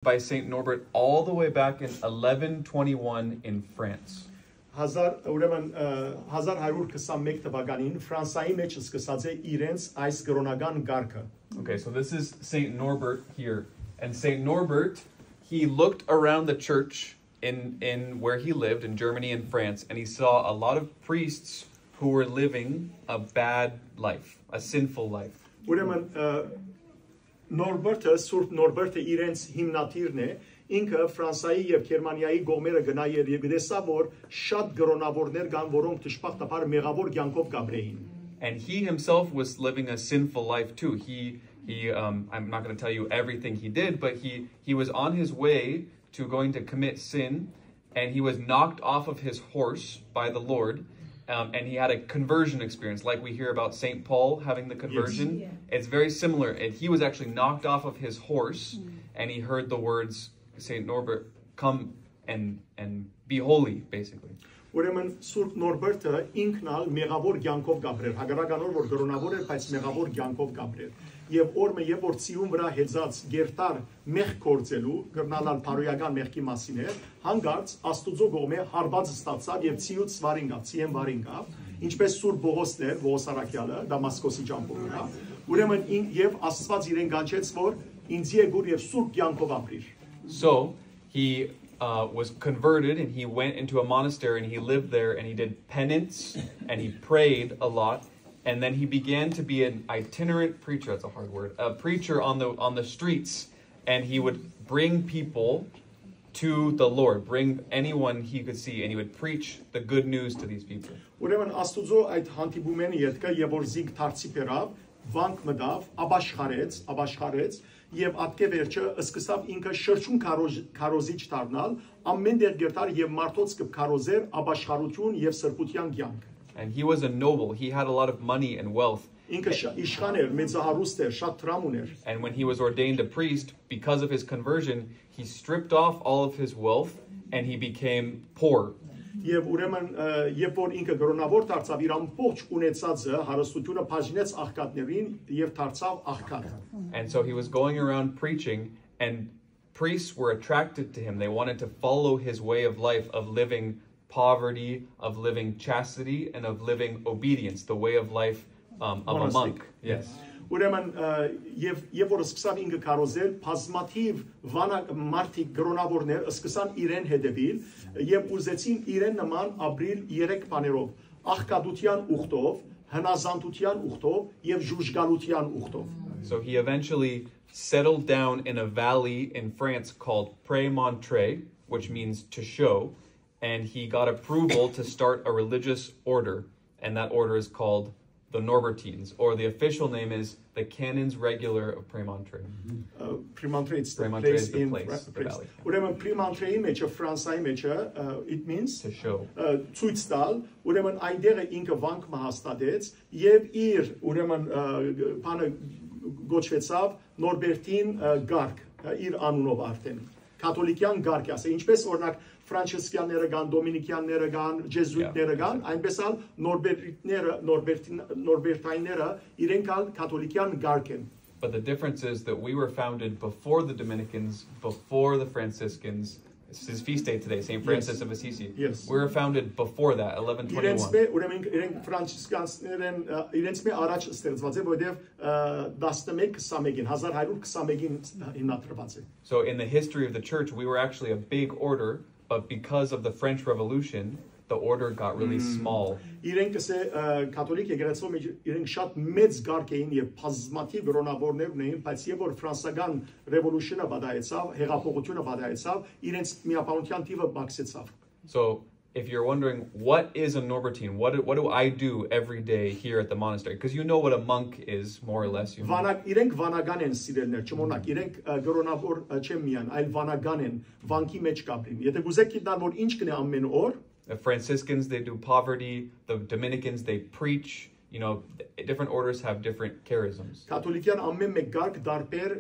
by Saint Norbert all the way back in 1121 in France. 1121 թվականին Ֆրանսայի մեջ սկսած է իրենց այս կրոնական գարքը. Okay, so this is Saint Norbert here. And Saint Norbert, he looked around the church in where he lived in Germany and France, and he saw a lot of priests who were living a bad life, a sinful life. Ուրեմն Նորբերտը, Սուրբ Նորբերտը իրենց հիմնադիրն է, ինքը Ֆրանսայի եւ Գերմանիայի գոմերը գնայր եւ գտեսավ որ շատ գրոնավորներ կան, որոնք դժբախտաբար մեղավոր կյանքով կապրեին. And he himself was living a sinful life too. I'm not going to tell you everything he did, but he was on his way to going to commit sin, and he was knocked off of his horse by the Lord. And he had a conversion experience, like we hear about St. Paul having the conversion. Yes. Yeah. It's very similar. And he was actually knocked off of his horse, and he heard the words, St. Norbert, come and be holy, basically. Ուրեմն Սուրբ Նորբերտը ինքնալ մեղավոր կյանքով կապրեր, հագարականոր որ գրոնավոր էր, բայց մեղավոր կյանքով կապրեր։ Եվ օրը եւ որ ցիուն վրա հեծած գերտար մեղ կործելու, գրնալալ բարոյական մեղքի մասին էր, հանգարց Աստուծո կողմէ հարված ստացավ եւ ցիուց վարինգավ, ցիեն վարինգավ, ինչպես Սուրբ Բողոսներ, Բողոս Արաքյալը Դամասկոսի ճամփորդը վրա, ուրեմն եւ Աստված իրեն կանչեց որ ինձ եկուր եւ Սուրբ կյանքով ապրիր։ So he was converted, and he went into a monastery, and he lived there, and he did penance, and he prayed a lot, and then he began to be an itinerant preacher. That's a hard word. A preacher on the streets, and he would bring people to the Lord, bring anyone he could see, and he would preach the good news to these people. Ուրեմն Աստուծո այդ հանդիպումեն յետքը եւ որ զինք դարձի բերավ, վանք մտավ, աբաշխարեց եւ ատկե վերջը սկսավ ինքը շրջուն քարոզիչ դառնալ, ամեն դեր գերտար եւ մարդոց կքարոզեր աբաշխարություն եւ սրբության կյանք. And he was a noble. He had a lot of money and wealth. Ինքը իշխան էր, մեծահարուստ էր, շատ տրամ ուներ. And when he was ordained a priest, because of his conversion, he stripped off all of his wealth and he became poor. Եվ ուրեմն երբ որ ինքը գրոնավոր դարձավ իր ամբողջ ունեցածը հարստությունը բաժնեց աղքատներին եւ դարձավ աղքատ. And so he was going around preaching, and priests were attracted to him. They wanted to follow his way of life, of living poverty, of living chastity, and of living obedience, the way of life of a monk. Yes. Ուրեմն եւ որ սկսավ ինքը կարոզել, բազմաթիվ մարդիկ գրոնավորներ սկսան իրեն հետևել եւ ուզեցին իրեն նման ապրիլ երեք բաներով՝ աղքատության ուխտով, հնազանդության ուխտով եւ ժուժգալության ուխտով. So he eventually settled down in a valley in France called Prémontré, which means to show, and he got approval to start a religious order, and that order is called the Norbertines, or the official name is the Canons Regular of Prémontré. Prémontré is the place, the valley. Ուրեմն Prémontré-ի մեջը Ֆրանսայի մեջը it means to show. Ցույց տալ, ուրեմն այնտեղը ինքը վանք հաստատեց եւ իր ուրեմն բանը գոչվեցավ Նորբերտին գարկ, իր անունով արդեն։ Կաթոլիկյան գարկ ասե, ինչպես օրինակ Ֆրանցիսկանները կան, Դոմինիկյանները կան, Ջեզուիտները կան, այնպես ալ Նորբերտայինները իրենք ալ կաթոլիկյան գարկ են. But the difference is that we were founded before the Dominicans, before the Franciscans. It's his feast day today, St. Francis of Assisi. Yes. We were founded before that, 1121. Ուրեմն իրենք ֆրանցիսկաներեն իրենց մե առաջ ստեղծված է, որովհետև 1121-ին 1121-ին հիմնադրված է. So in the history of the church, we were actually a big order, but because of the French Revolution, the order got really small. Իրենք կաթոլիկ եկեղեցու մեջ իրենք շատ մեծ գարկ էին եւ բազմաթիվ գրոնավորներ ունեին, բայց երբ որ ֆրանսական ռևոլյուցիոնը բադայեցավ, հեղափոխությունը բադայեցավ, իրենց միապանության թիվը բացեցավ. So if you're wondering what is a Norbertine, what do I do every day here at the monastery? Because you know what a monk is, more or less. Իրենք վանական են սիրելներ, չմոնակ, իրենք գրոնավոր չեն միան, այլ վանական են, վանքի մեջ կապրին։ Եթե գուզեք գիտնալ որ ինչ կնե ամեն օր, the Franciscans, they do poverty. The Dominicans, they preach. You know, different orders have different charisms. Կաթոլիկյան ամեն մեկ գարկ դարբեր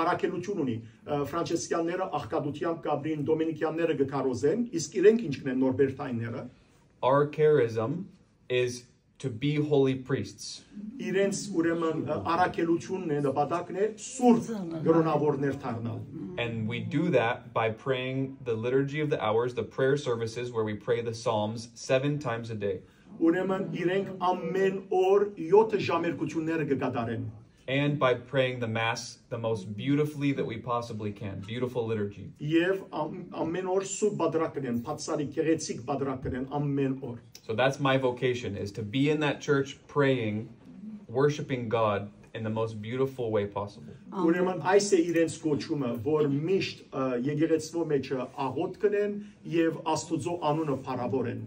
առաքելություն ունի։ Ֆրանցիսկանները աղքատությամբ կապրին, Դոմինիկյանները գկարոզեն, իսկ իրենք ինչ կնեն Նորբերտայինները։ Our charism is to be holy priests. Իրենց ուրեմն առաքելությունն է, նպատակն է սուրբ գրոնավորներ դառնալ։ And we do that by praying the liturgy of the hours, the prayer services where we pray the Psalms 7 times a day. Ուրեմն իրենք ամեն օր 7 ժամերկությունները կկատարեն։ And by praying the Mass the most beautifully that we possibly can. Beautiful liturgy. Եվ ամեն օր սուրբ բادرակ կնեն, բացարի գեղեցիկ բادرակ կնեն ամեն օր։ So that's my vocation, is to be in that church praying, worshiping God in the most beautiful way possible. Ուրեմն այս է իրենց կոչումը, որ միշտ եկեղեցվո մեջ աղոթ կնեն եւ Աստուծո անունը փառավորեն։